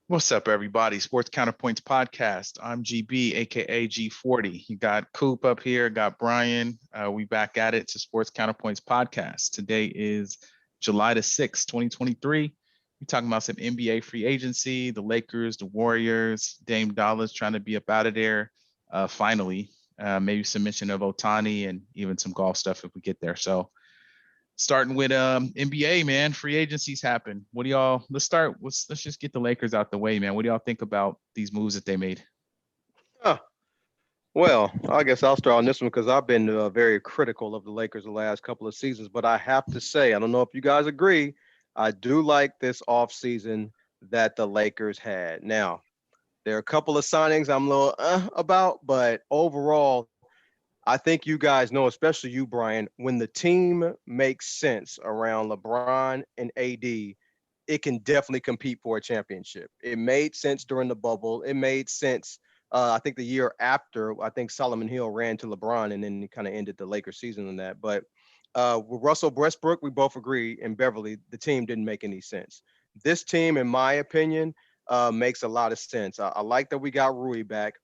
What's up, everybody? Sports Counterpoints podcast. I'm GB, aka G40. You got Coop up here, got Brian. We back at it to Sports Counterpoints podcast. Today is July the 6th, 2023. We're talking about some NBA free agency, the Lakers, the Warriors, Dame Dollars trying to be up out of there. Finally, maybe some mention of Ohtani and even some golf stuff if we get there. So starting with NBA, man, free agencies happen. What do y'all? Let's just get the Lakers out the way, man. What do y'all think about these moves that they made? Huh. Well, I guess I'll start on this one because I've been very critical of the Lakers the last couple of seasons. But I have to say, I don't know if you guys agree, I do like this offseason that the Lakers had. Now, there are a couple of signings I'm a little about, but overall, I think you guys know, especially you, Brian, when the team makes sense around LeBron and AD, it can definitely compete for a championship. It made sense during the bubble. It made sense. I think the year after, I think Solomon Hill ran to LeBron and then kind of ended the Lakers season in that. But with Russell Westbrook, we both agree, and Beverly, the team didn't make any sense. This team, in my opinion, makes a lot of sense. I like that we got Rui back.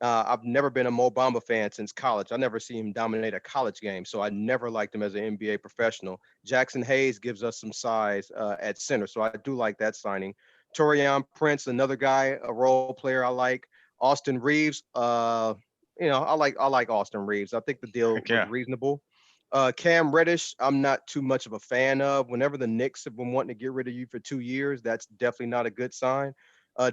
I've never been a Mo Bamba fan since college. I never see him dominate a college game, so I never liked him as an NBA professional. Jackson Hayes gives us some size at center, so I do like that signing. Torian Prince, another guy, a role player I like. Austin Reeves, I like Austin Reeves. I think the deal Heck was yeah. reasonable. Cam Reddish, I'm not too much of a fan of. Whenever the Knicks have been wanting to get rid of you for 2 years, that's definitely not a good sign.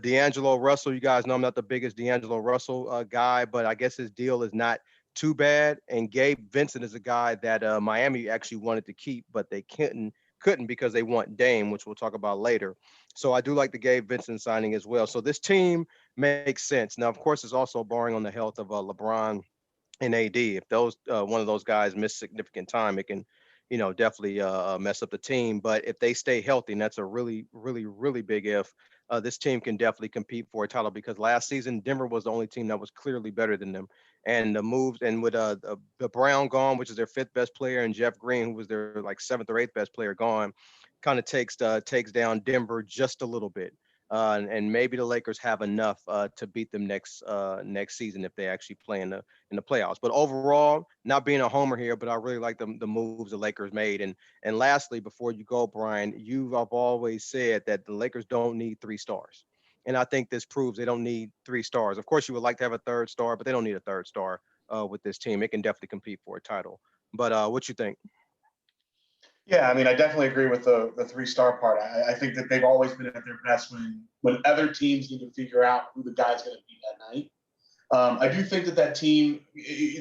D'Angelo Russell, you guys know I'm not the biggest D'Angelo Russell guy, but I guess his deal is not too bad. And Gabe Vincent is a guy that Miami actually wanted to keep, but they couldn't because they want Dame, which we'll talk about later. So I do like the Gabe Vincent signing as well. So this team makes sense. Now, of course, it's also borrowing on the health of LeBron and AD. If those one of those guys miss significant time, it can, definitely mess up the team. But if they stay healthy, and that's a really, really, really big if, this team can definitely compete for a title because last season Denver was the only team that was clearly better than them. And the moves and with the Brown gone, which is their fifth best player, and Jeff Green, who was their like seventh or eighth best player, gone, kind of takes down Denver just a little bit. And maybe the Lakers have enough to beat them next season if they actually play in the playoffs. But overall, not being a homer here, but I really like the moves the Lakers made. And lastly, before you go, Brian, you have always said that the Lakers don't need 3 stars. And I think this proves they don't need 3 stars. Of course, you would like to have a third star, but they don't need a third star with this team. It can definitely compete for a title. But what you think? Yeah, I mean, I definitely agree with the 3 star part. I think that they've always been at their best when other teams need to figure out who the guy's going to be that night. I do think that team,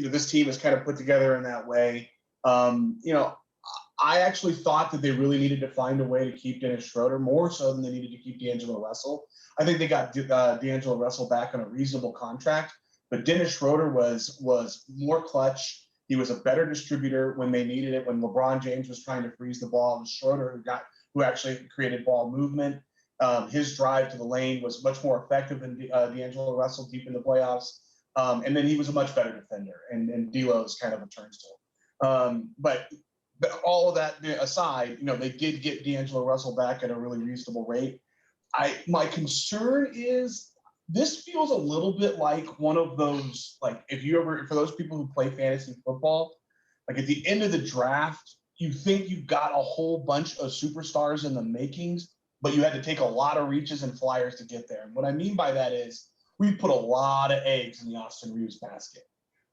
this team is kind of put together in that way. I actually thought that they really needed to find a way to keep Dennis Schroeder more so than they needed to keep D'Angelo Russell. I think they got D'Angelo Russell back on a reasonable contract, but Dennis Schroeder was more clutch. He was a better distributor when they needed it. When LeBron James was trying to freeze the ball, it was Schroeder who actually created ball movement. His drive to the lane was much more effective than D'Angelo Russell deep in the playoffs. And then he was a much better defender, and D'Lo is kind of a turnstile. But all of that aside, they did get D'Angelo Russell back at a really reasonable rate. My concern is this feels a little bit like one of those, like for those people who play fantasy football, like at the end of the draft, you think you've got a whole bunch of superstars in the makings, but you had to take a lot of reaches and flyers to get there. And what I mean by that is we put a lot of eggs in the Austin Reeves basket.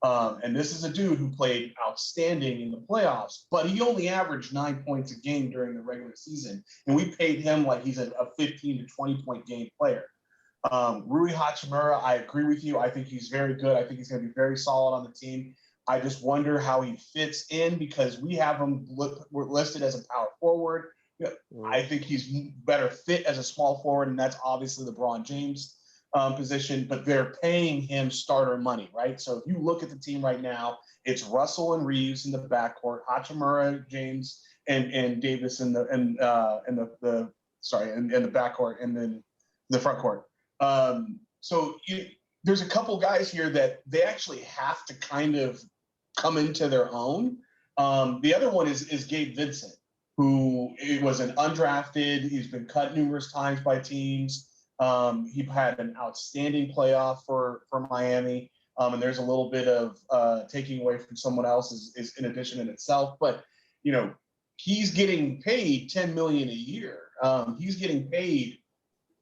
And this is a dude who played outstanding in the playoffs, but he only averaged 9 points a game during the regular season. And we paid him like he's a 15 to 20 point game player. Rui Hachimura, I agree with you. I think he's very good. I think he's going to be very solid on the team. I just wonder how he fits in because we have him we're listed as a power forward. I think he's better fit as a small forward, and that's obviously LeBron James position, but they're paying him starter money, right? So if you look at the team right now, it's Russell and Reeves in the backcourt, Hachimura, James, and Davis in the backcourt, and then the front court. There's a couple guys here that they actually have to kind of come into their own. The other one is Gabe Vincent, who was an undrafted. He's been cut numerous times by teams. He had an outstanding playoff for Miami. And there's a little bit of taking away from someone else is in addition in itself. But, he's getting paid $10 million a year. He's getting paid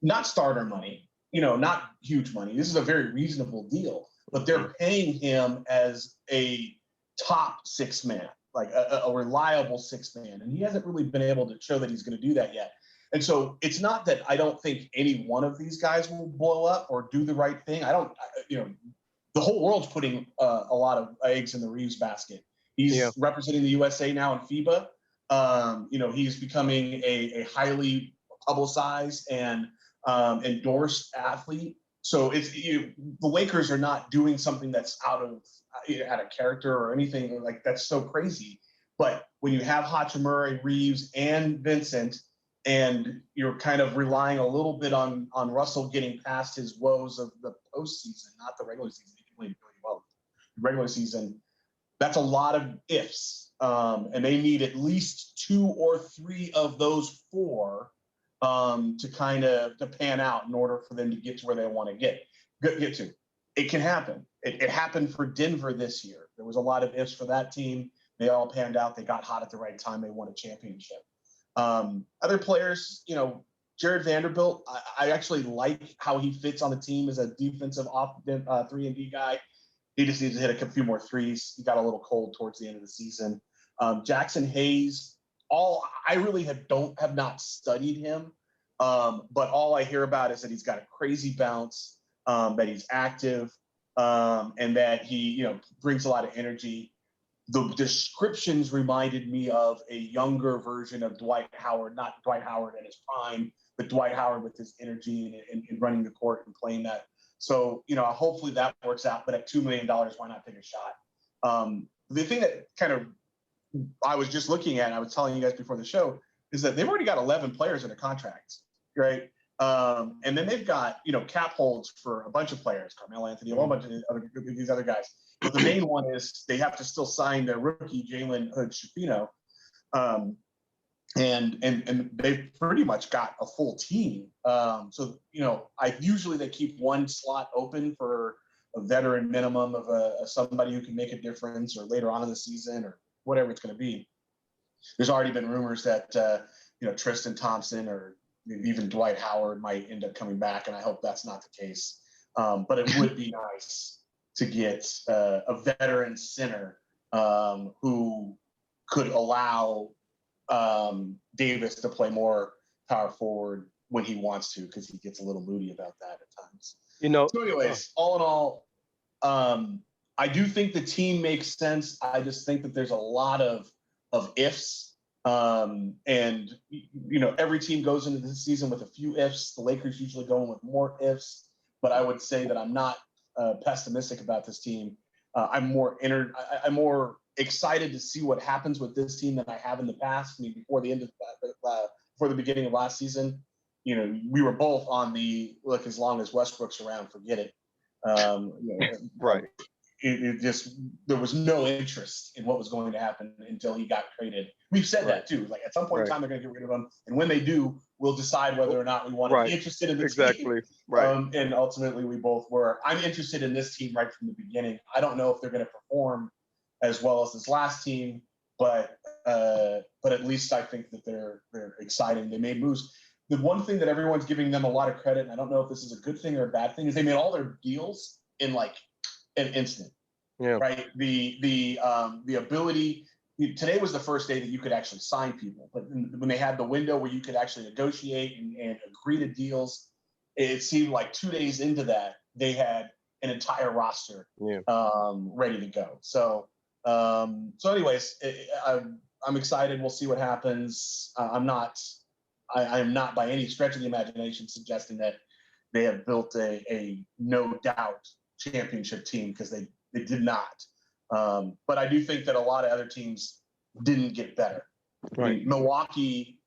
not starter money, not huge money. This is a very reasonable deal, but they're paying him as a top six man, like a reliable six man. And he hasn't really been able to show that he's going to do that yet. And so it's not that I don't think any one of these guys will blow up or do the right thing. The whole world's putting a lot of eggs in the Reeves basket. He's representing the USA now in FIBA. He's becoming a highly publicized and endorsed athlete. So the Lakers are not doing something that's out of character or anything like that's so crazy. But when you have Hachimura, Reeves, and Vincent, and you're kind of relying a little bit on Russell getting past his woes of the postseason, not the regular season. He played really well. The regular season, that's a lot of ifs. And they need at least 2 or 3 of those 4 to pan out in order for them to get to where they want to get to. It can happen. It happened for Denver this year. There was a lot of ifs for that team. They all panned out. They got hot at the right time. They won a championship. Other players, Jared Vanderbilt, I actually like how he fits on the team as a defensive 3-and-D guy. He just needs to hit a few more threes. He got a little cold towards the end of the season. Jackson Hayes, I really have not studied him, but all I hear about is that he's got a crazy bounce, that he's active, and that he brings a lot of energy. The descriptions reminded me of a younger version of Dwight Howard, not Dwight Howard in his prime, but Dwight Howard with his energy and running the court and playing that. So, hopefully that works out. But at $2 million, why not take a shot? The thing that I was just looking at, and I was telling you guys before the show, is that they've already got 11 players in the contracts, right? And then they've got, cap holds for a bunch of players, Carmelo Anthony, a whole bunch of these other guys. But the main one is they have to still sign their rookie, Jalen Hood-Schifino. And they've pretty much got a full team. So, usually they keep one slot open for a veteran minimum of somebody who can make a difference or later on in the season or whatever it's going to be. There's already been rumors that, Tristan Thompson or even Dwight Howard might end up coming back, and I hope that's not the case. But it would be nice to get a veteran center who could allow Davis to play more power forward when he wants to, because he gets a little moody about that at times. So anyways, all in all, I do think the team makes sense. I just think that there's a lot of ifs. And every team goes into the season with a few ifs. The Lakers usually go in with more ifs, but I would say that I'm not pessimistic about this team. I'm more excited to see what happens with this team than I have in the past. I mean, before the beginning of last season, we were both on the look. As long as Westbrook's around, forget it. Right. It just, there was no interest in what was going to happen until he got traded. We've said that too. Like at some point in time, they're going to get rid of him, and when they do, we'll decide whether or not we want to be interested in the team. Right. And ultimately, we both were. I'm interested in this team right from the beginning. I don't know if they're going to perform as well as this last team, but at least I think that they're exciting. They made moves. The one thing that everyone's giving them a lot of credit, and I don't know if this is a good thing or a bad thing, is they made all their deals in like an instant. Yeah. Right. The ability. Today was the first day that you could actually sign people, but when they had the window where you could actually negotiate and agree to deals, it seemed like 2 days into that they had an entire roster ready to go. So anyways, I'm excited. We'll see what happens. I am not by any stretch of the imagination suggesting that they have built a no doubt championship team, because they did not. But I do think that a lot of other teams didn't get better. Right. I mean,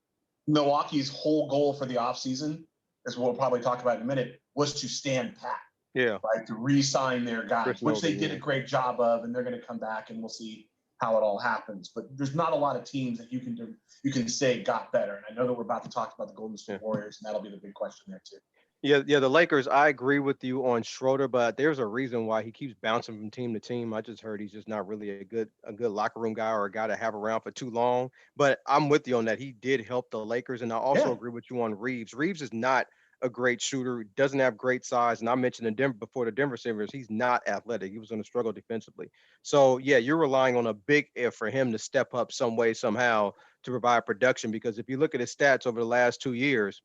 Milwaukee's whole goal for the offseason, as we'll probably talk about in a minute, was to stand pat. Yeah. Right. To re-sign their guys, which they did a great job of, and they're going to come back, and we'll see how it all happens. But there's not a lot of teams that you can say got better. And I know that we're about to talk about the Golden State Warriors, and that'll be the big question there too. Yeah, the Lakers, I agree with you on Schroeder, but there's a reason why he keeps bouncing from team to team. I just heard he's just not really a good locker room guy or a guy to have around for too long. But I'm with you on that. He did help the Lakers, and I also Yeah. agree with you on Reeves. Reeves is not a great shooter, doesn't have great size, and I mentioned in Denver before the Denver series, he's not athletic. He was going to struggle defensively. So yeah, you're relying on a big if for him to step up some way somehow to provide production. Because if you look at his stats over the last 2 years,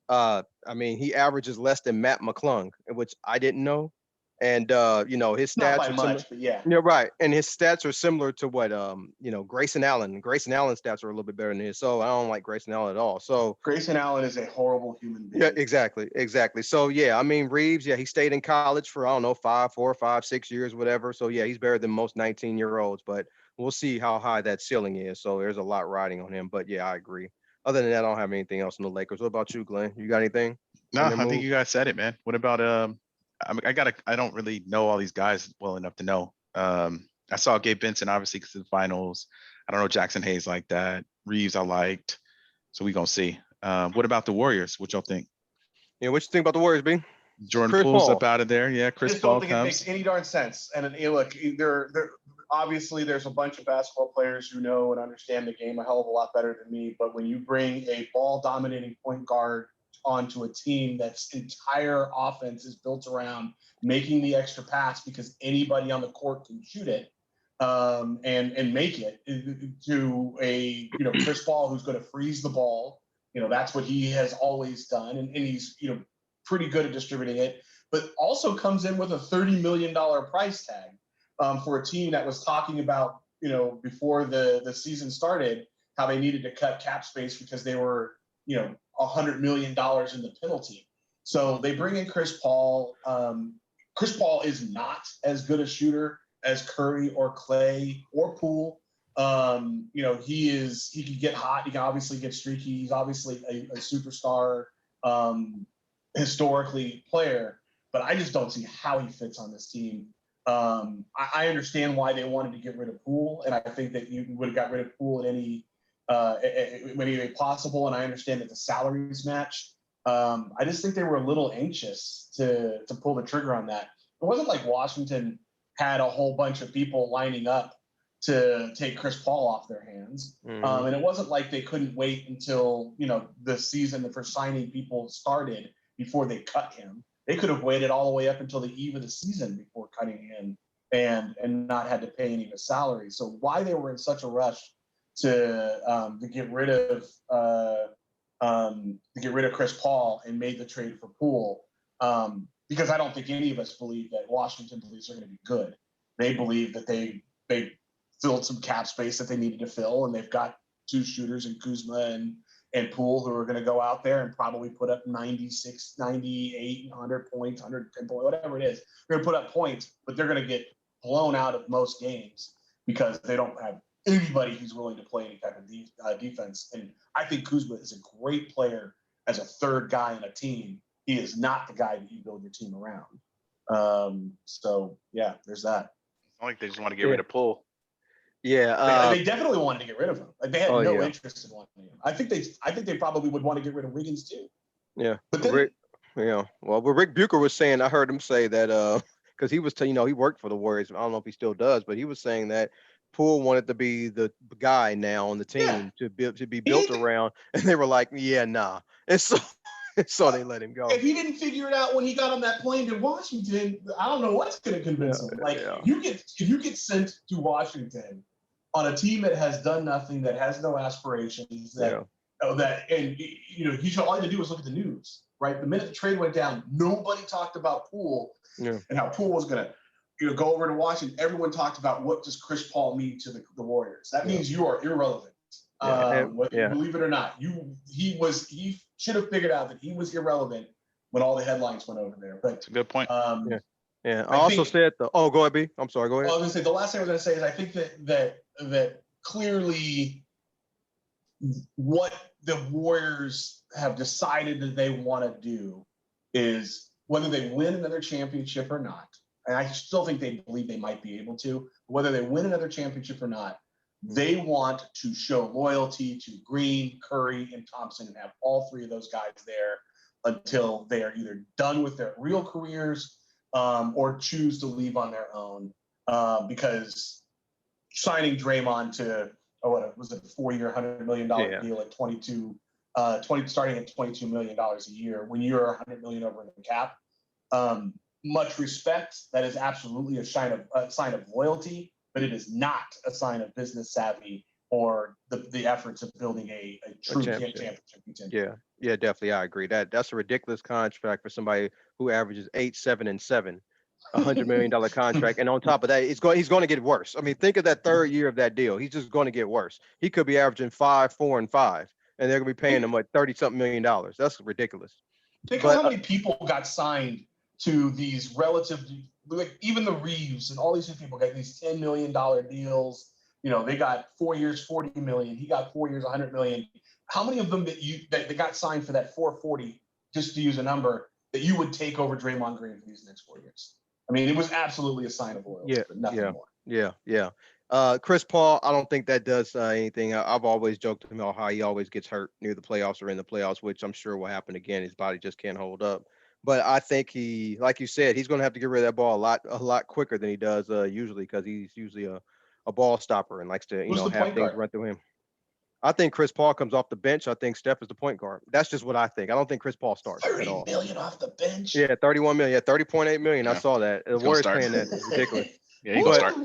I mean, he averages less than Matt McClung, which I didn't know. And his Not stats by are similar. much, but yeah. Yeah, right. And his stats are similar to what Grayson Allen. Grayson Allen's stats are a little bit better than his. So I don't like Grayson Allen at all. So Grayson Allen is a horrible human being. yeah, exactly. So yeah, I mean Reeves, yeah, he stayed in college for I don't know 4, 5, 6 years, whatever. So yeah, he's better than most 19-year-olds, but we'll see how high that ceiling is. So there's a lot riding on him. But yeah, I agree. Other than that, I don't have anything else on the Lakers. What about you, Glenn? You got anything No, on their I think moves? you guys said it, man. What about I don't really know all these guys well enough to know. I saw Gabe Benson obviously because of the finals. I don't know Jackson Hayes like that. Reeves I liked. So we gonna see. What about the Warriors? What y'all think? Yeah, what you think about the Warriors, B? Jordan Chris Poole's up Paul. out of there. Yeah, I Chris just don't Paul think it makes comes. any darn sense. And look, there obviously there's a bunch of basketball players who know and understand the game a hell of a lot better than me. But when you bring a ball dominating point guard onto a team that's entire offense is built around making the extra pass because anybody on the court can shoot it, and make it to a Chris Paul who's going to freeze the ball. That's what he has always done, and he's pretty good at distributing it, but also comes in with a $30 million price tag, for a team that was talking about, before the season started, how they needed to cut cap space because they were, $100 million in the penalty. So they bring in Chris Paul. Chris Paul is not as good a shooter as Curry or Clay or Poole. He can get hot. He can obviously get streaky. He's obviously a superstar, historically player, but I just don't see how he fits on this team. I understand why they wanted to get rid of Poole, and I think that you would have got rid of Poole at any way possible. And I understand that the salaries match. I just think they were a little anxious to pull the trigger on that. It wasn't like Washington had a whole bunch of people lining up to take Chris Paul off their hands. And it wasn't like they couldn't wait until, the season for signing people started before they cut him. They could have waited all the way up until the eve of the season before cutting him and not had to pay any of his salary. So why they were in such a rush to get rid of Chris Paul and made the trade for Poole, because I don't think any of us believe that Washington believes they're going to be good. They believe that they filled some cap space that they needed to fill, and they've got two shooters in Kuzma and Poole who are going to go out there and probably put up 96, 98, 100 points, 110 points, whatever it is. They're going to put up points, but they're going to get blown out of most games because they don't have anybody who's willing to play any type of defense. And I think Kuzma is a great player as a third guy in a team. He is not the guy that you build your team around. So, yeah, there's that. It's not like they just want to get rid of Poole. Yeah, they definitely wanted to get rid of him. Like, they had no yeah. interest in wanting him. I think they probably would want to get rid of Wiggins too. Yeah, But then, Rick. Yeah, well, Rick Bucher was saying, I heard him say that because he was, he worked for the Warriors. I don't know if he still does, but he was saying that Poole wanted to be the guy now on the team to be built around, and they were like, yeah, nah, and so they let him go. If he didn't figure it out when he got on that plane to Washington, I don't know what's going to convince him. Like, if you get sent to Washington on a team that has done nothing, that has no aspirations, and all you had to do was look at the news, right? The minute the trade went down, nobody talked about Poole and how Poole was going to go over to Washington. Everyone talked about what does Chris Paul mean to the Warriors. That means you are irrelevant. Whether you believe it or not, he should have figured out that he was irrelevant when all the headlines went over there. But it's a good point. I also said go ahead, B. I'm sorry, go ahead. I was going to say the last thing I was going to say is I think that clearly what the Warriors have decided that they want to do is whether they win another championship or not. And I still think they believe they might be able to. Whether they win another championship or not, they want to show loyalty to Green, Curry, and Thompson and have all three of those guys there until they are either done with their real careers or choose to leave on their own. Because signing Draymond to what was it, a 4-year, $100 million deal at 22, starting at $22 million a year when you're $100 million over the cap. Much respect. That is absolutely a sign of loyalty, but it is not a sign of business savvy or the efforts of building a true championship contender. Yeah, definitely. I agree. That's a ridiculous contract for somebody who averages 8, 7, and 7. $100 million contract, and on top of that, he's going to get worse. I mean, think of that third year of that deal. He's just going to get worse. He could be averaging 5, 4, and 5, and they're going to be paying him like $30-something million. That's ridiculous. Think of how many people got signed to these relatively, like even the Reeves and all these people got these $10 million deals. You know, they got 4 years, $40 million. He got 4 years, $100 million. How many of them that got signed for that 440, just to use a number, that you would take over Draymond Green for these next 4 years? I mean, it was absolutely a sign of loyalty, but nothing more. Yeah. Chris Paul, I don't think that does anything. I've always joked about how he always gets hurt near the playoffs or in the playoffs, which I'm sure will happen again. His body just can't hold up. But I think he, like you said, he's going to have to get rid of that ball a lot quicker than he does usually, because he's usually a ball stopper and likes to have things run through him. I think Chris Paul comes off the bench. I think Steph is the point guard. That's just what I think. I don't think Chris Paul starts at all. $30 million off the bench. Yeah, 31 million. Yeah, 30.8 million. I saw that. The Warriors paying that. It's ridiculous. Yeah, he's gonna start.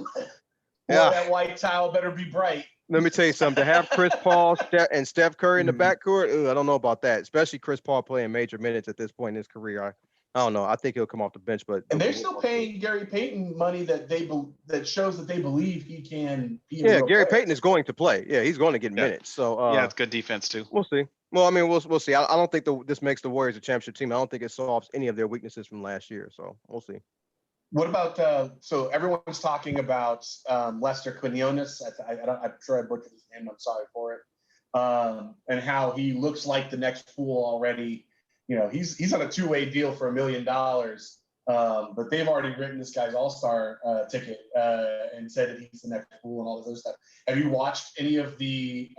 Yeah, that white towel better be bright. Let me tell you something. To have Chris Paul and Steph Curry in the backcourt, I don't know about that. Especially Chris Paul playing major minutes at this point in his career. I don't know. I think he'll come off the bench, but they're still paying Gary Payton money that shows that they believe he can be. Yeah, Gary Payton is going to play. Yeah, he's going to get minutes. So it's good defense too. We'll see. Well, I mean, we'll see. I don't think this makes the Warriors a championship team. I don't think it solves any of their weaknesses from last year. So we'll see. What about so everyone's talking about Lester Quinones. I'm sure I butchered his name. I'm sorry for it. And how he looks like the next fool already. You know, he's on a 2-way deal for $1 million, but they've already written this guy's all-star ticket and said that he's the next fool and all this other stuff. Have you watched any of the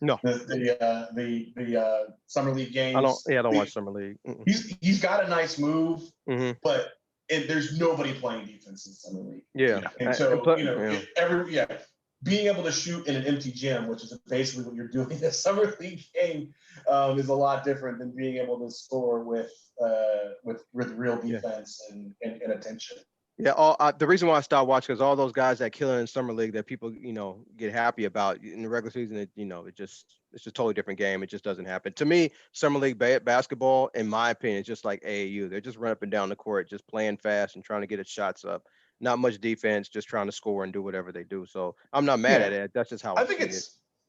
no the summer league games? I don't watch summer league. He's got a nice move, but there's nobody playing defense in summer league. Yeah, and so being able to shoot in an empty gym, which is basically what you're doing in a summer league game, is a lot different than being able to score with real defense and attention. Yeah, the reason why I stopped watching is all those guys that kill in summer league that people get happy about in the regular season. It's just a totally different game. It just doesn't happen. To me, summer league basketball, in my opinion, is just like AAU. They're just running up and down the court, just playing fast and trying to get its shots up. Not much defense, just trying to score and do whatever they do. So I'm not mad at it. That's just how I think it.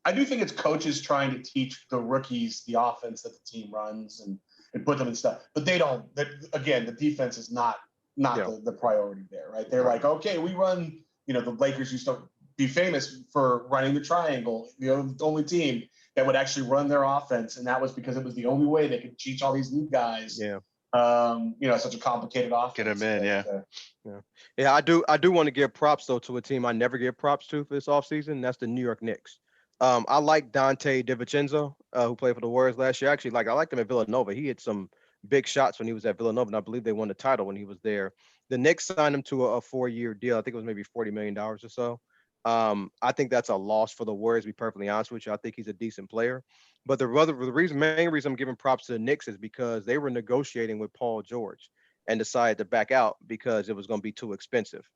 I do think it's coaches trying to teach the rookies the offense that the team runs and put them in stuff. But they don't. Again, the defense is not the priority there, right? They're like, okay, we run. The Lakers used to be famous for running the triangle. The only team that would actually run their offense, and that was because it was the only way they could teach all these new guys. Yeah. Such a complicated offense. Get them in, yeah. I do want to give props though to a team I never give props to for this offseason. That's the New York Knicks. I like Dante DiVincenzo, who played for the Warriors last year. Actually, I liked him at Villanova. He had some big shots when he was at Villanova, and I believe they won the title when he was there. The Knicks signed him to a 4-year deal. I think it was maybe $40 million or so. I think that's a loss for the Warriors, to be perfectly honest with you. I think he's a decent player. But the main reason I'm giving props to the Knicks is because they were negotiating with Paul George and decided to back out because it was going to be too expensive.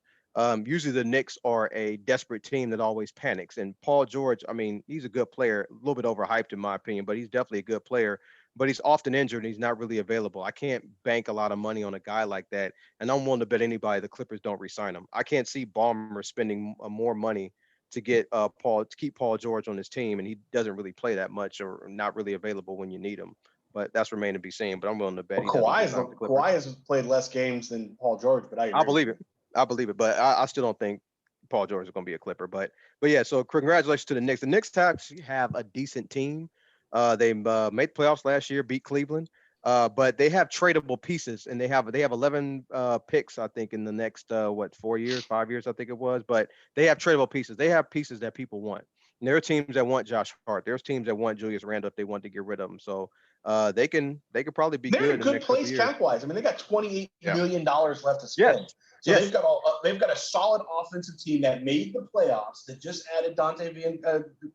Usually the Knicks are a desperate team that always panics. And Paul George, I mean, he's a good player, a little bit overhyped in my opinion, but he's definitely a good player. But he's often injured and he's not really available. I can't bank a lot of money on a guy like that. And I'm willing to bet anybody the Clippers don't re-sign him. I can't see Ballmer spending more money to get keep Paul George on his team, and he doesn't really play that much or not really available when you need him. But that's remain to be seen. But I'm willing to bet Kawhi has played less games than Paul George, but I believe it. But I still don't think Paul George is going to be a Clipper. But yeah, so congratulations to the Knicks. The Knicks actually have a decent team. They made playoffs last year, beat Cleveland. But they have tradable pieces, and they have 11 picks, I think, in the next 5 years, I think it was. But they have tradable pieces. They have pieces that people want. And there are teams that want Josh Hart. There's teams that want Julius Randle if they want to get rid of him. So they could probably be They're good in a in the good next couple place years. cap wise. I mean, they got $28 million left to Yes. spend. So Yes. they've got a solid offensive team that made the playoffs, that just added Dante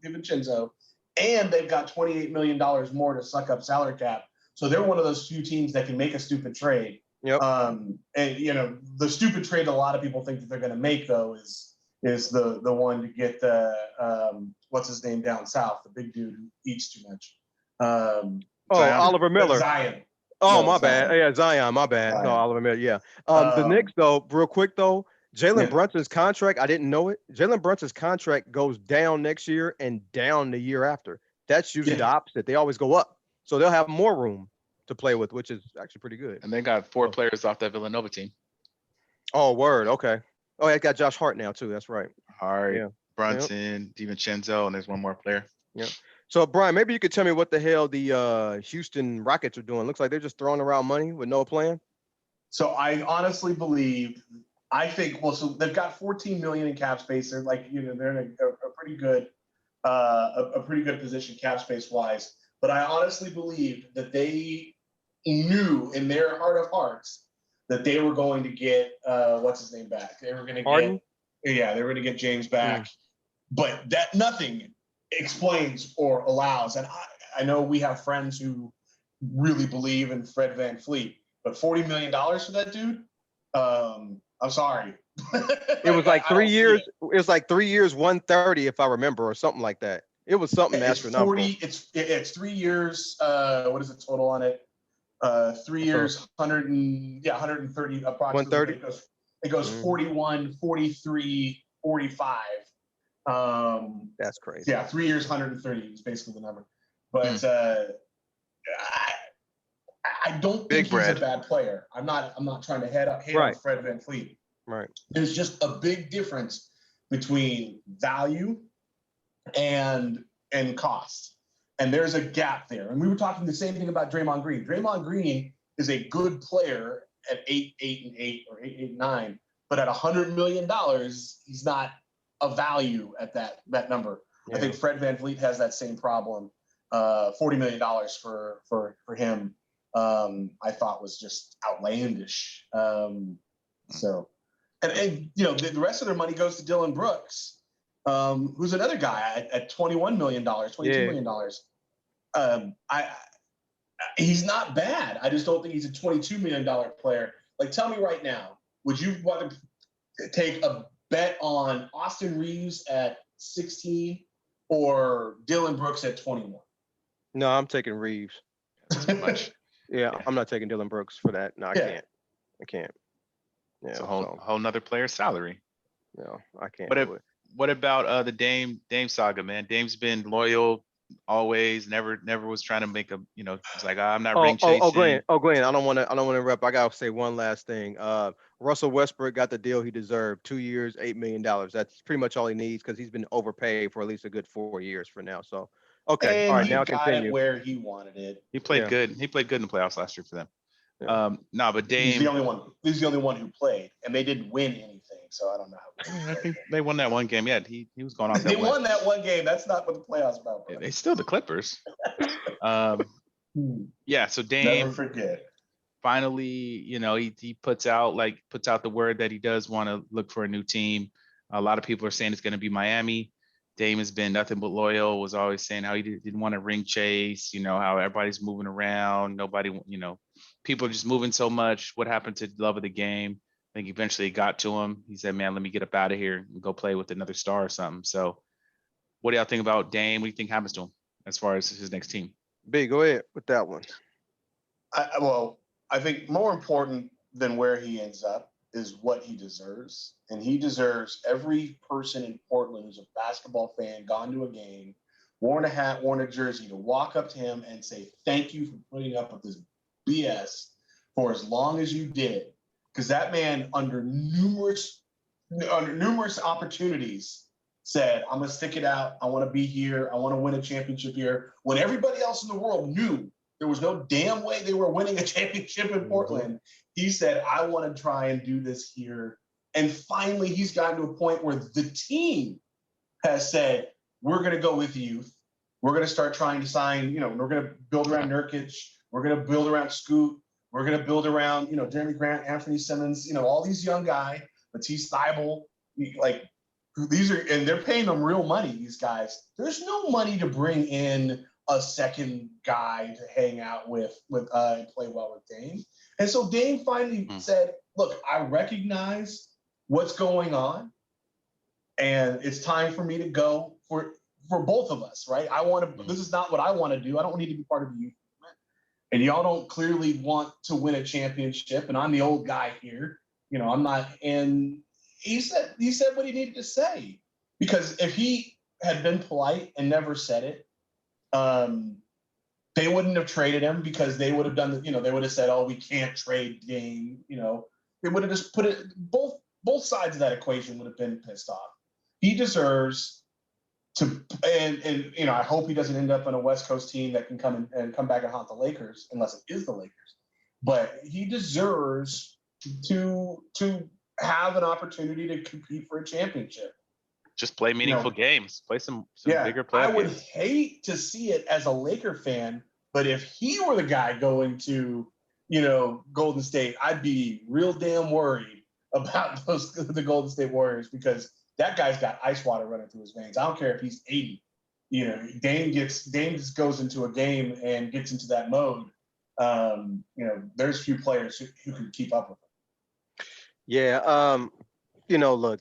DiVincenzo, and they've got $28 million more to suck up salary cap. So they're one of those few teams that can make a stupid trade. Yep. And the stupid trade a lot of people think that they're going to make though is the one to get what's his name down south, the big dude who eats too much. Zion? Oliver Miller. Zion. Oh, No, my Zion. bad. Yeah, Zion. My bad. Zion. No, Oliver Miller. Yeah. The Knicks, though, real quick, though, Jalen Brunson's contract, I didn't know it. Jalen Brunson's contract goes down next year and down the year after. That's usually the opposite. They always go up. So they'll have more room to play with, which is actually pretty good. And they got 4 players off that Villanova team. Oh, word. Okay. Oh, they got Josh Hart now, too. That's right. Hart, Brunson, DiVincenzo, and there's one more player. Yeah. So, Brian, maybe you could tell me what the hell the Houston Rockets are doing. Looks like they're just throwing around money with no plan. So I honestly believe, so they've got 14 million in cap space. They're they're in a pretty good, a pretty good position cap space wise. But I honestly believe that they knew in their heart of hearts that they were going to get what's his name back. They were going to they were going to get James back, but that nothing explains or allows. And I know we have friends who really believe in Fred VanVleet, but $40 million for that dude, I'm sorry. It was like 3 years. It was like 3 years, 130, if I remember, or something like that. It was something astronomical. It's 3 years. What is the total on it? 3 years, 130 approximately. 130. It goes 41, 43, 45. That's crazy. Yeah, 3 years, 130 is basically the number. But I don't think he's a bad player. I'm not trying to hate on Fred VanVleet. Right. There's just a big difference between value and cost. And there's a gap there. And we were talking the same thing about Draymond Green. Draymond Green is a good player at 8-8-8 or 8-8-9, but at $100 million, he's not a value at that number. Yeah. I think Fred VanVleet has that same problem. $40 million for him, I thought was just outlandish. So, and the rest of their money goes to Dylan Brooks, who's another guy at $21 million, $22 million. He's not bad. I just don't think he's a $22 million player. Like, tell me right now, would you want to take a bet on Austin Reeves at 16 or Dylan Brooks at 21? No, I'm taking Reeves. That's too much. Yeah, I'm not taking Dylan Brooks for that. No, I can't. Yeah, it's a whole nother player's salary. No, I can't. What about the Dame saga, man? Dame's been loyal always, never was trying to make it's like, I'm not ring chasing. Glenn, I don't want to interrupt. I gotta say one last thing. Russell Westbrook got the deal he deserved, 2 years, $8 million. That's pretty much all he needs because he's been overpaid for at least a good 4 years for now. So, okay, and all right, he now got continue. it where he wanted it. He played good. He played good in the playoffs last year for them. Yeah. But Dame, he's the only one. He's the only one who played, and they didn't win anything. So I don't know how. I think they won that one game. Yeah, he was going off. They won that one game. That's not what the playoffs about. Bro. They still the Clippers. Yeah. So Dame, never forget. Finally, he puts out the word that he does want to look for a new team. A lot of people are saying it's going to be Miami. Dame has been nothing but loyal. Was always saying how he didn't want to ring chase. How everybody's moving around. Nobody. People are just moving so much. What happened to the love of the game? I think eventually it got to him. He said, man, let me get up out of here and go play with another star or something. So what do y'all think about Dame? What do you think happens to him as far as his next team? B, go ahead with that one. I think more important than where he ends up is what he deserves. And he deserves every person in Portland who's a basketball fan, gone to a game, worn a hat, worn a jersey, to walk up to him and say, thank you for putting up with this BS for as long as you did. Because that man, under numerous opportunities, said, I'm going to stick it out. I want to be here. I want to win a championship here. When everybody else in the world knew there was no damn way they were winning a championship in Portland, he said, I want to try and do this here. And finally, he's gotten to a point where the team has said, we're going to go with you. we're going to start trying to sign, we're going to build around Nurkic. We're going to build around Scoot. We're going to build around, Jeremy Grant, Anthony Simmons, all these young guys, Matisse Thybulle, like and they're paying them real money, these guys. There's no money to bring in a second guy to hang out with and play well with Dame. And so Dame finally said, look, I recognize what's going on, and it's time for me to go for both of us, right? This is not what I want to do. I don't need to be part of the youth movement. And y'all don't clearly want to win a championship, and I'm the old guy here. I'm not. And he said what he needed to say, because if he had been polite and never said it, they wouldn't have traded him, because they would have done they would have said, oh, we can't trade Dame. They would have just put it, both sides of that equation would have been pissed off. He deserves to, and I hope he doesn't end up on a West Coast team that can come back and haunt the Lakers, unless it is the Lakers. But he deserves to have an opportunity to compete for a championship. Just play meaningful games. Play some bigger playoff I would games. hate to see it as a Laker fan, but if he were the guy going to, Golden State, I'd be real damn worried about the Golden State Warriors, because that guy's got ice water running through his veins. I don't care if he's 80. Dame just goes into a game and gets into that mode. There's few players who can keep up with him. Yeah. Look,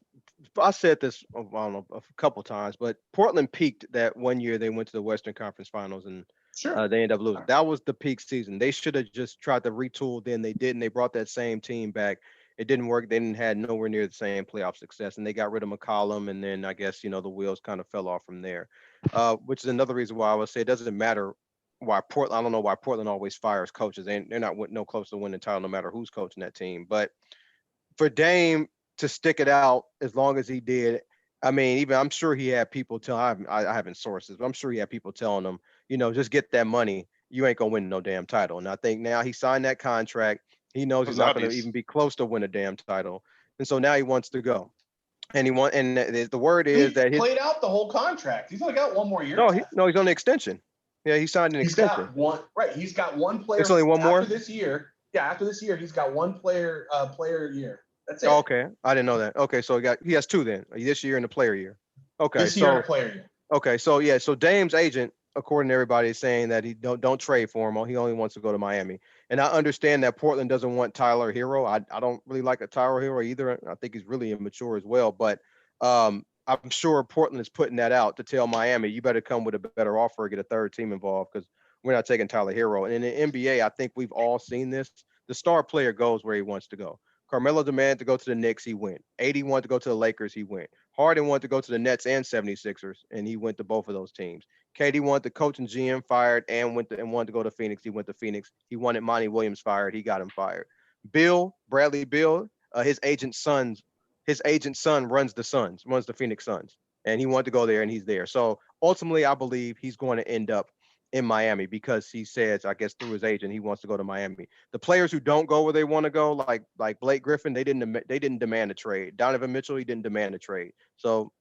I said this, I don't know, a couple times, but Portland peaked that one year they went to the Western Conference Finals, and they ended up losing. That was the peak season. They should have just tried to retool. Then they didn't. They brought that same team back. It didn't work. They didn't had nowhere near the same playoff success, and they got rid of McCollum, and then I guess the wheels kind of fell off from there. Which is another reason why I would say it doesn't matter why Portland. I don't know why Portland always fires coaches. They're not no close to winning the title, no matter who's coaching that team. But for Dame to stick it out as long as he did, I mean, even I'm sure he had people tell. I haven't sources, but I'm sure he had people telling him, just get that money. You ain't gonna win no damn title. And I think now he signed that contract. He knows he's not going to even be close to win a damn title, and so now he wants to go. And the word is that he played out the whole contract. He's only got one more year. No, he's on the extension. Yeah, he signed an extension. He's got one player. It's only one more this year. Yeah, after this year, he's got one player a year. That's it. Oh, okay, I didn't know that. Okay, so he has two then, this year and the player year. Okay, this year and a player year. Okay, so Dame's agent, according to everybody, is saying that he don't trade for him. He only wants to go to Miami. And I understand that Portland doesn't want Tyler Hero. I don't really like a Tyler Hero either. I think he's really immature as well. But I'm sure Portland is putting that out to tell Miami, you better come with a better offer or get a third team involved, because we're not taking Tyler Hero. And in the NBA, I think we've all seen this. The star player goes where he wants to go. Carmelo demanded to go to the Knicks, he went. AD wanted to go to the Lakers, he went. Harden wanted to go to the Nets and 76ers, and he went to both of those teams. KD wanted the coach and GM fired and wanted to go to Phoenix. He went to Phoenix. He wanted Monty Williams fired. He got him fired. Bradley Beal, his agent's son runs the Phoenix Suns, and he wanted to go there, and he's there. So ultimately, I believe he's going to end up in Miami, because he says, I guess through his agent, he wants to go to Miami. The players who don't go where they want to go, like Blake Griffin, they didn't demand a trade. Donovan Mitchell, he didn't demand a trade. So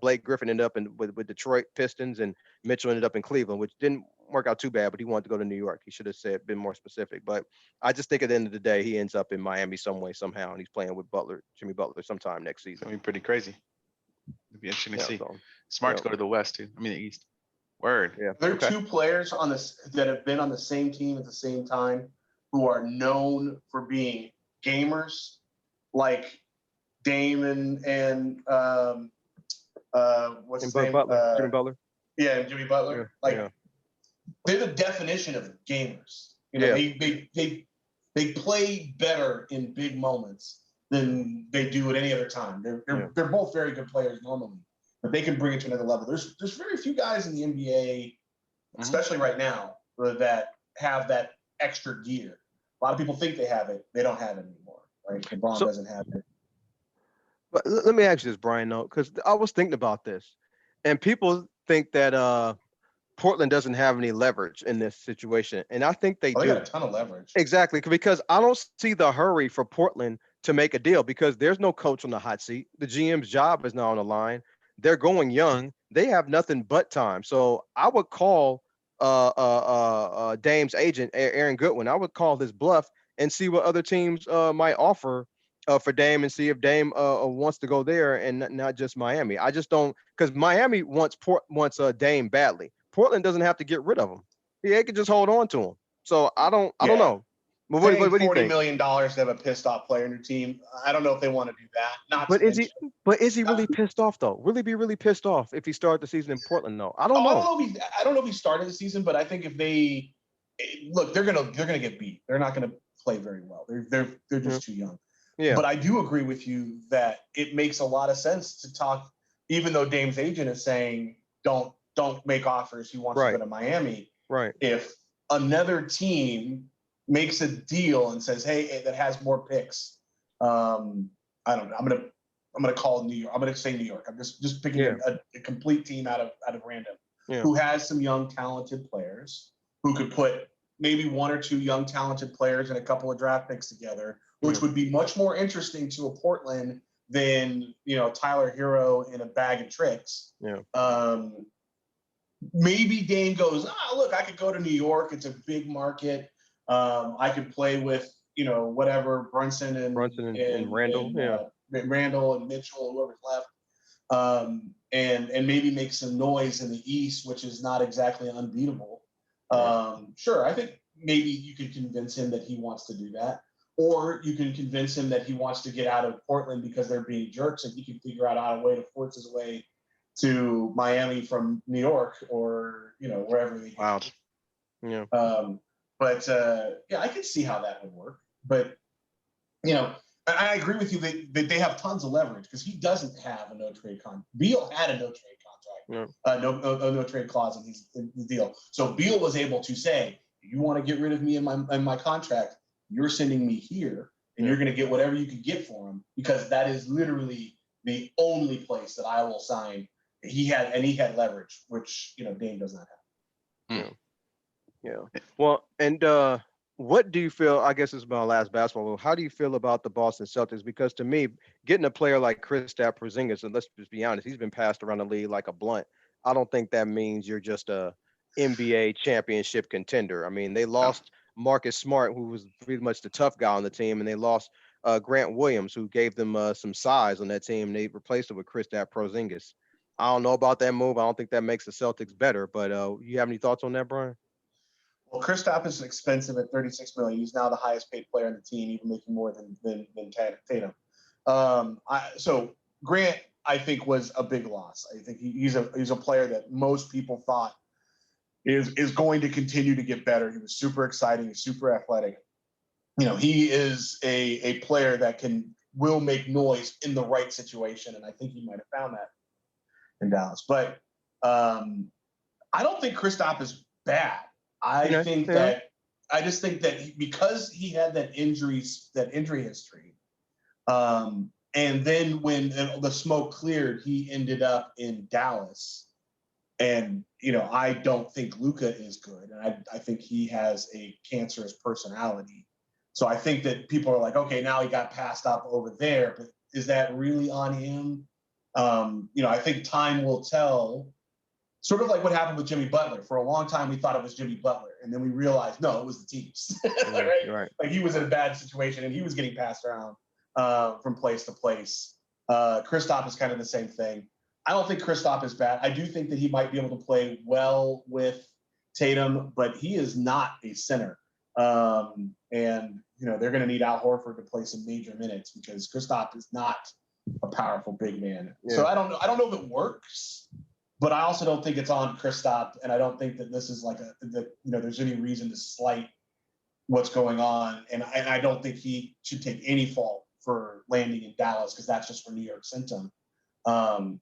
Blake Griffin ended up with Detroit Pistons, and Mitchell ended up in Cleveland, which didn't work out too bad, but he wanted to go to New York. He should have been more specific. But I just think at the end of the day, he ends up in Miami some way, somehow, and he's playing with Jimmy Butler sometime next season. I mean, pretty crazy. It'd be interesting to see. Smart to go to the West, too. I mean, the East. Word. Yeah. There are two players that have been on the same team at the same time who are known for being gamers, like Dame and what's his name? Jimmy Butler. Yeah, Jimmy Butler. They're the definition of gamers. They play better in big moments than they do at any other time. They're both very good players normally, but they can bring it to another level. There's very few guys in the NBA, especially right now, that have that extra gear. A lot of people think they have it. They don't have it anymore. Right? LeBron doesn't have it. But let me ask you this, Brian, though, because I was thinking about this, and people think that Portland doesn't have any leverage in this situation, and I think they do. They got a ton of leverage. Exactly, because I don't see the hurry for Portland to make a deal, because there's no coach on the hot seat. The GM's job is now on the line. They're going young. they have nothing but time. So I would call Dame's agent, Aaron Goodwin. I would call his bluff and see what other teams might offer for Dame, and see if Dame wants to go there and not just Miami. I just don't, because Miami wants Dame badly. Portland doesn't have to get rid of him. They could just hold on to him. So I don't know. What do you $40 think? million to have a pissed off player in your team. I don't know if they want to do that. But is he really pissed off though? Will he be really pissed off if he started the season in Portland though? I don't know. I don't know if he started the season, but I think if they look, they're gonna get beat. They're not gonna play very well. They're just too young. Yeah. But I do agree with you that it makes a lot of sense to talk, even though Dame's agent is saying don't make offers. He wants to go to Miami. Right. If another team makes a deal and says, hey, that has more picks, I don't know. I'm gonna call New York. I'm gonna say New York. I'm just picking a complete team out of random, who has some young talented players, who could put maybe one or two young talented players and a couple of draft picks together, which would be much more interesting to a Portland than Tyler Hero in a bag of tricks. Maybe Dame goes, look, I could go to New York. It's a big market. I could play with whatever Brunson and Randall, Randall and Mitchell, whoever's left, and maybe make some noise in the East, which is not exactly unbeatable. Sure, I think maybe you could convince him that he wants to do that, or you can convince him that he wants to get out of Portland because they're being jerks, and he can figure out a way to force his way to Miami from New York or wherever they go. Yeah. But I can see how that would work. But I agree with you that they have tons of leverage because he doesn't have a no trade contract. Beal had a no trade contract, no trade clause in the deal. So Beal was able to say, "You want to get rid of me in my contract? You're sending me here, and you're going to get whatever you can get for him because that is literally the only place that I will sign." He had leverage, which Dame does not have. Yeah. Well, and what do you feel? I guess this is my last basketball. How do you feel about the Boston Celtics? Because to me, getting a player like Kristaps Porzingis, and let's just be honest, he's been passed around the league like a blunt. I don't think that means you're just a NBA championship contender. I mean, they lost Marcus Smart, who was pretty much the tough guy on the team, and they lost Grant Williams, who gave them some size on that team. They replaced it with Kristaps Porzingis. I don't know about that move. I don't think that makes the Celtics better. But you have any thoughts on that, Brian? Well, Kristaps is expensive at $36 million. He's now the highest paid player on the team, even making more than Tatum. So Grant, I think, was a big loss. I think he's a player that most people thought is going to continue to get better. He was super exciting. He's super athletic. He is a player that will make noise in the right situation, and I think he might have found that in Dallas. But I don't think Kristaps is bad. I just think that because he had that injury history, and then when the smoke cleared, he ended up in Dallas. And I don't think Luka is good, and I think he has a cancerous personality. So I think that people are like, okay, now he got passed up over there, but is that really on him? I think time will tell. Sort of like what happened with Jimmy Butler. For a long time, we thought it was Jimmy Butler, and then we realized, no, it was the teams. Right? Like he was in a bad situation, and he was getting passed around from place to place. Kristaps is kind of the same thing. I don't think Kristaps is bad. I do think that he might be able to play well with Tatum, but he is not a center. And they're going to need Al Horford to play some major minutes because Kristaps is not a powerful big man. Yeah. So I don't know if it works. But I also don't think it's on Kristaps, and I don't think that this is there's any reason to slight what's going on, and I don't think he should take any fault for landing in Dallas because that's just where New York sent him. And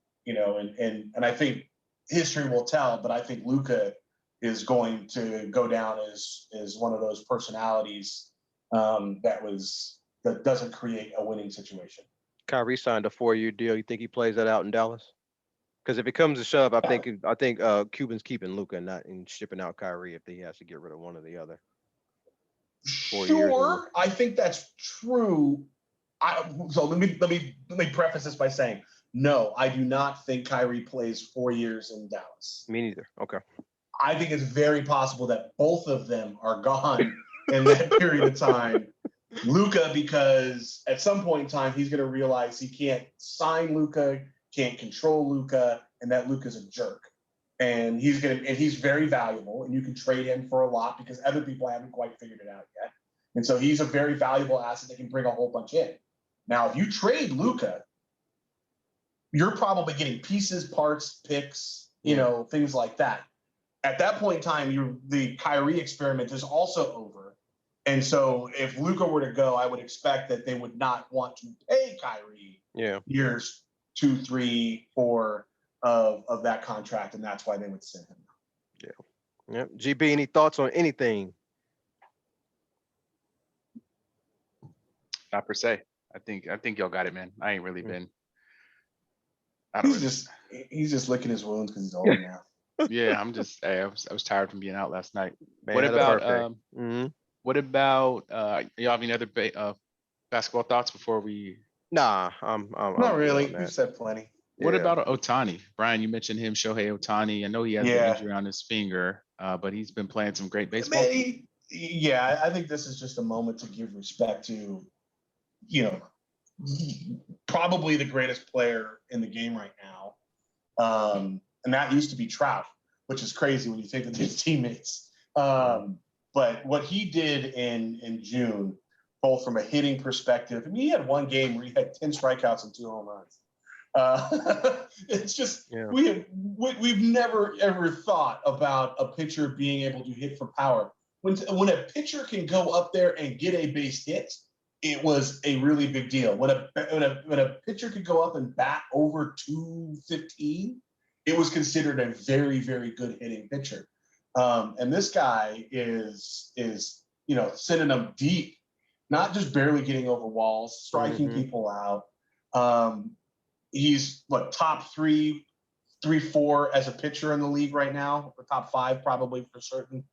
I think history will tell, but I think Luka is going to go down as one of those personalities that doesn't create a winning situation. Kyrie signed a 4-year deal. You think he plays that out in Dallas? Because if it comes to shove, I think Cuban's keeping Luka and shipping out Kyrie if he has to get rid of one or the other. Sure, I think that's true. So let me preface this by saying no, I do not think Kyrie plays 4 years in Dallas. Me neither. Okay. I think it's very possible that both of them are gone in that period of time. Luka, because at some point in time, he's going to realize he can't sign Luka, can't control Luka, and that Luka's a jerk. And he's very valuable, and you can trade him for a lot because other people haven't quite figured it out yet. And so he's a very valuable asset that can bring a whole bunch in. Now, if you trade Luka, you're probably getting pieces, parts, picks, things like that. At that point in time, the Kyrie experiment is also over. And so if Luka were to go, I would expect that they would not want to pay Kyrie years 2, 3, 4 of that contract, and that's why they would send him. Yeah. GB, any thoughts on anything? Not per se. I think y'all got it, man. I ain't really been. He's just licking his wounds because he's old now. Yeah, I was tired from being out last night. Man, What about y'all have any other basketball thoughts before we? Nah, I'm not really. We've said plenty. What about Ohtani? Brian, you mentioned him, Shohei Ohtani. I know he has an injury on his finger, but he's been playing some great baseball. I think this is just a moment to give respect to, probably the greatest player in the game right now. And that used to be Trout, which is crazy when you think of his teammates. But what he did in June, both from a hitting perspective, he had one game where he had 10 strikeouts and 2 home runs. It's just we've never ever thought about a pitcher being able to hit for power. When a pitcher can go up there and get a base hit, it was a really big deal. When a pitcher could go up and bat over 215, it was considered a very, very good hitting pitcher. And this guy is sending them deep, not just barely getting over walls, striking people out. He's top 3, 4 as a pitcher in the league right now, or top 5 probably for certain,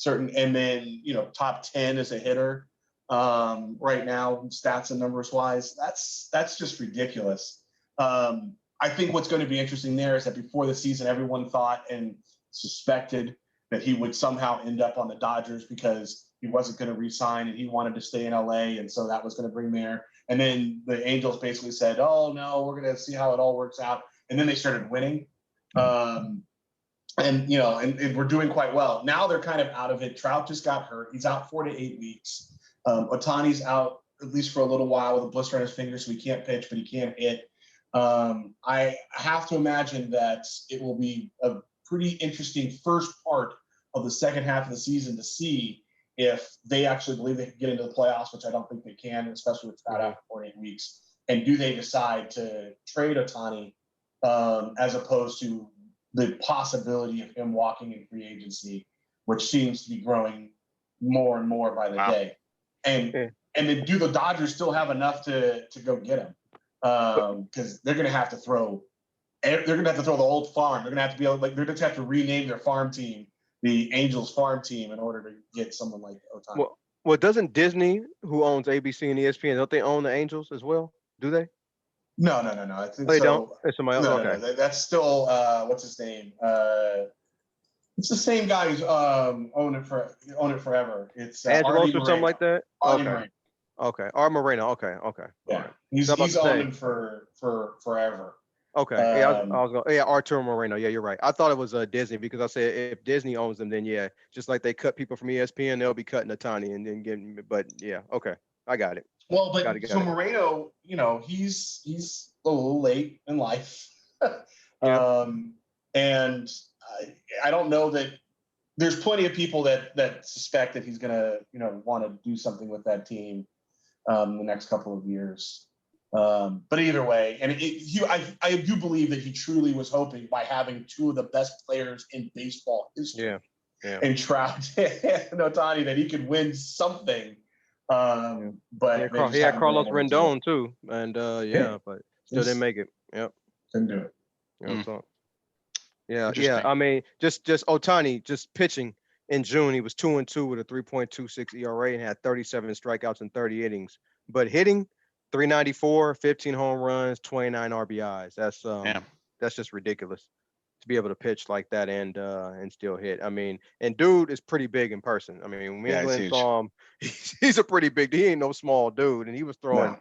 and then top 10 as a hitter right now, stats and numbers wise. That's just ridiculous. I think what's going to be interesting there is that before the season, everyone thought and suspected that he would somehow end up on the Dodgers because he wasn't going to re-sign and he wanted to stay in LA, and so that was going to bring there. And then the Angels basically said, "Oh no, we're going to see how it all works out." And then they started winning, and we're doing quite well. Now they're kind of out of it. Trout just got hurt; he's out 4 to 8 weeks. Ohtani's out at least for a little while with a blister on his finger, so he can't pitch, but he can hit. I have to imagine that it will be a pretty interesting first part of the second half of the season to see if they actually believe they can get into the playoffs, which I don't think they can, especially with Trout out for 4 to 8 weeks. And do they decide to trade Ohtani as opposed to the possibility of him walking in free agency, which seems to be growing more and more by the day. And then do the Dodgers still have enough to go get him? Because they're going to have to throw. They're going to have to throw the old farm. They're going to have to be able, they're going to have to rename their farm team the Angels farm team in order to get someone like Ohtani. Well, doesn't Disney, who owns ABC and ESPN, don't they own the Angels as well? Do they? No. I think they don't. It's somebody else. Okay. No. That's still what's his name? It's the same guy who's owned it forever. It's Angelos or something like that. Artie Okay. Moreno. Okay. Art Moreno. Okay. Yeah. Right. He's owned him for forever. Okay. I was going. Yeah, Arturo Moreno. Yeah, you're right. I thought it was Disney because I said if Disney owns them, then yeah, just like they cut people from ESPN, they'll be cutting Ohtani and then getting. But yeah, okay, I got it. Well, but Moreno, he's a little late in life, and I don't know that there's plenty of people that suspect that he's gonna want to do something with that team the next couple of years. But either way, and I do believe that he truly was hoping by having 2 of the best players in baseball history, and Trout and Ohtani, that he could win something. But he had Carlos Rendon too, and but still didn't make it. Yep, didn't do it. Yeah. I mean, just Ohtani just pitching in June, he was 2-2 with a 3.26 ERA and had 37 strikeouts in 30 innings. But hitting, 394, 15 home runs, 29 RBIs. That's just ridiculous to be able to pitch like that and still hit. I mean, and dude is pretty big in person. I mean, when me and Glenn saw him, he's a pretty big. He ain't no small dude, and he was throwing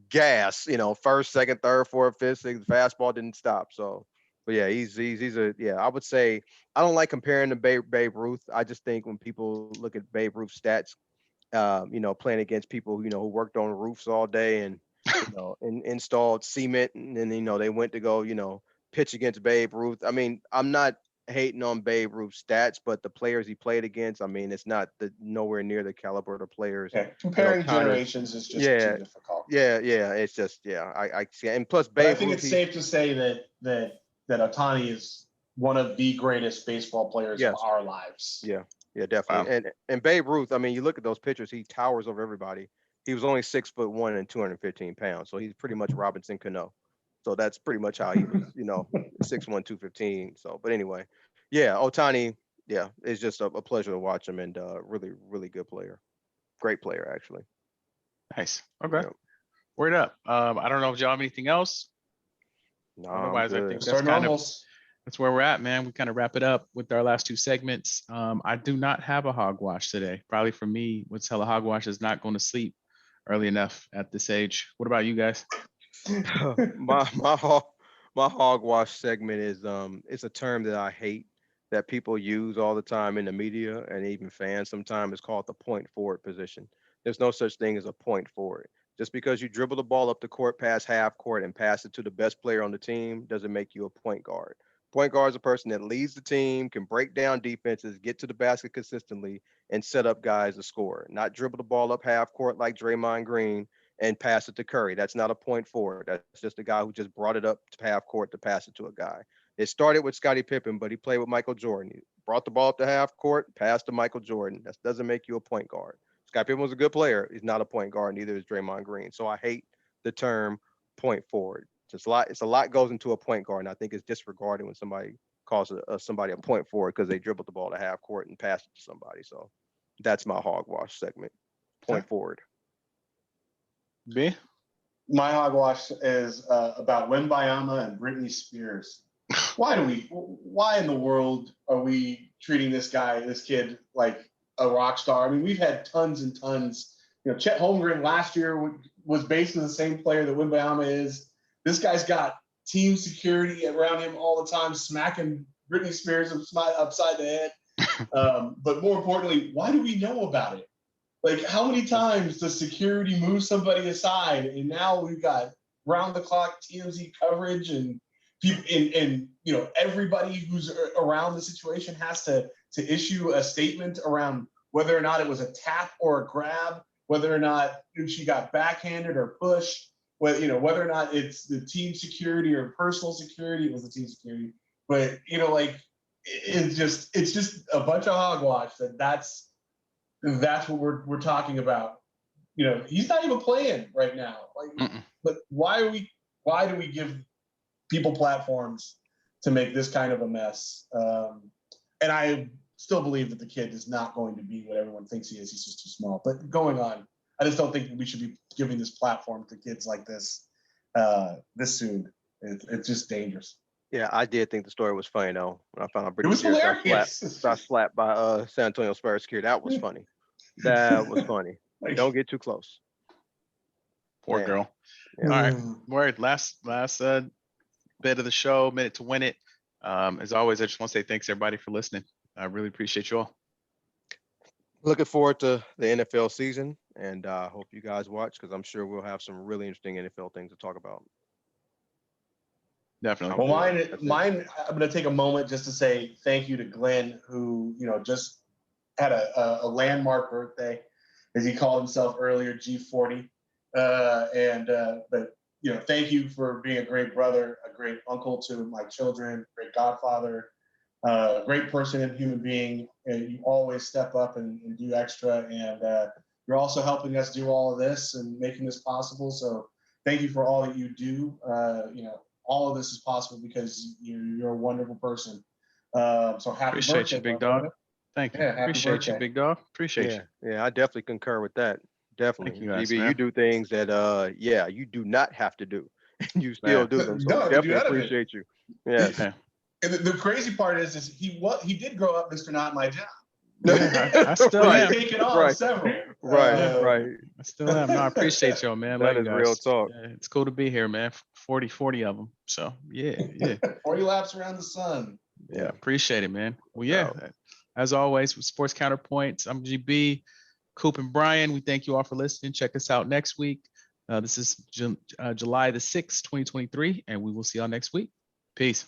gas. First, second, third, fourth, fifth, sixth. Fastball didn't stop. So, but yeah, he's I would say I don't like comparing to Babe Ruth. I just think when people look at Babe Ruth stats, playing against people who worked on roofs all day and and installed cement, and then they went to go pitch against Babe Ruth. I mean, I'm not hating on Babe Ruth's stats, but the players he played against, I mean, it's not nowhere near the caliber of the players. Yeah, comparing generations is just too difficult. Yeah, it's just I see, and plus But Babe I think Ruth, it's safe to say that Ohtani is one of the greatest baseball players of our lives. Yeah, definitely. Wow. And Babe Ruth, I mean, you look at those pictures, he towers over everybody. He was only 6'1" and 215 pounds, so he's pretty much Robinson Cano. So that's pretty much how he was, 6'1", 215. So, but anyway, yeah, Ohtani, it's just a pleasure to watch him, and really, really good player, great player actually. Nice. Okay. Word up. I don't know if y'all have anything else. No, otherwise, I think that's where we're at, man. We kind of wrap it up with our last two segments. I do not have a hogwash today. Probably for me, what's hella hogwash is not going to sleep early enough at this age. What about you guys? my hogwash segment is it's a term that I hate that people use all the time in the media and even fans sometimes. It's called the point forward position. There's no such thing as a point forward. Just because you dribble the ball up the court past half court and pass it to the best player on the team doesn't make you a point guard. Point guard is a person that leads the team, can break down defenses, get to the basket consistently, and set up guys to score. Not dribble the ball up half court like Draymond Green and pass it to Curry. That's not a point forward. That's just a guy who just brought it up to half court to pass it to a guy. It started with Scottie Pippen, but he played with Michael Jordan. He brought the ball up to half court, passed to Michael Jordan. That doesn't make you a point guard. Scottie Pippen was a good player. He's not a point guard, neither is Draymond Green. So I hate the term point forward. It's a lot goes into a point guard, and I think it's disregarded when somebody calls somebody a point forward because they dribbled the ball to half court and passed it to somebody. So that's my hogwash segment. Point forward. B? My hogwash is about Wembayama and Britney Spears. Why in the world are we treating this kid like a rock star? I mean, we've had tons and tons. Chet Holmgren last year was basically the same player that Wembayama is. This guy's got team security around him all the time, smacking Britney Spears upside the head. But more importantly, why do we know about it? Like, how many times does security move somebody aside? And now we've got round-the-clock TMZ coverage, and people, and everybody who's around the situation has to issue a statement around whether or not it was a tap or a grab, whether or not she got backhanded or pushed. Whether or not it's the team security or personal security. It was the team security, but it's just a bunch of hogwash. That's what we're talking about. He's not even playing right now. But why do we give people platforms to make this kind of a mess? And I still believe that the kid is not going to be what everyone thinks he is. He's just too small. But going on. I just don't think we should be giving this platform to kids like this this soon. It's just dangerous. Yeah, I did think the story was funny though. When I found out Britney Spears got slapped by San Antonio Spurs security. That was funny. That was funny. Don't get too close. Poor girl. Yeah. All right. Word. Last bit of the show, minute to win it. As always, I just want to say thanks everybody for listening. I really appreciate you all. Looking forward to the NFL season, and hope you guys watch because I'm sure we'll have some really interesting NFL things to talk about. Definitely. Well, mine. I'm going to take a moment just to say thank you to Glenn, who just had a landmark birthday, as he called himself earlier, G40. But thank you for being a great brother, a great uncle to my children, great godfather. Great person and human being, and you always step up and do extra, and you're also helping us do all of this and making this possible. So thank you for all that you do. All of this is possible because you're a wonderful person. So happy appreciate birthday, you, big dog. Thank you. Yeah, appreciate birthday. You, big dog. Appreciate you. Yeah, I definitely concur with that. Definitely. you guys, GB, man. you do things that you do not have to do. And you still Man. do them. So No, we you do definitely none of it. appreciate you. Yes. Yeah. And the crazy part is he did grow up Mr. Not My Job. Yeah, I still But am. he's taken on Right. several. Right. I still am. No, I appreciate y'all, man. That Love is you real guys. talk. Yeah, it's cool to be here, man. 40 of them. So yeah. 40 laps around the sun. Yeah, appreciate it, man. Well, yeah, as always, with Sports Counterpoints, I'm GB, Coop, and Brian. We thank you all for listening. Check us out next week. This is July the 6th, 2023, and we will see y'all next week. Peace.